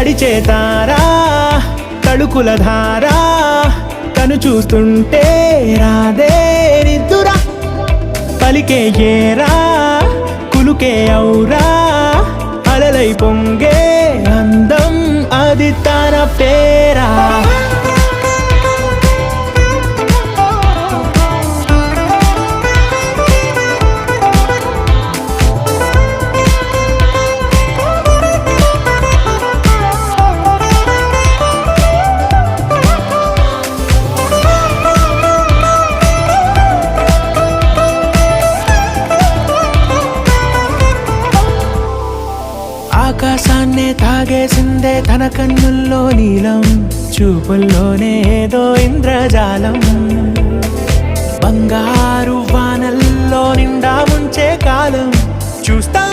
నడిచే తారా తళుకుల ధారా తను చూస్తుంటే రాదే నిద్దురా పలికే ఏరా కులుకే ఔరా అలలై పొంగే అందం అది తన పేరా ఆకాశాన్నే తాగేసిందే తన కన్నుల్లో నీలం చూపుల్లోనే ఏదో ఇంద్రజాలం బంగారు వానల్లో నిండా ముంచే కాలం చూస్తా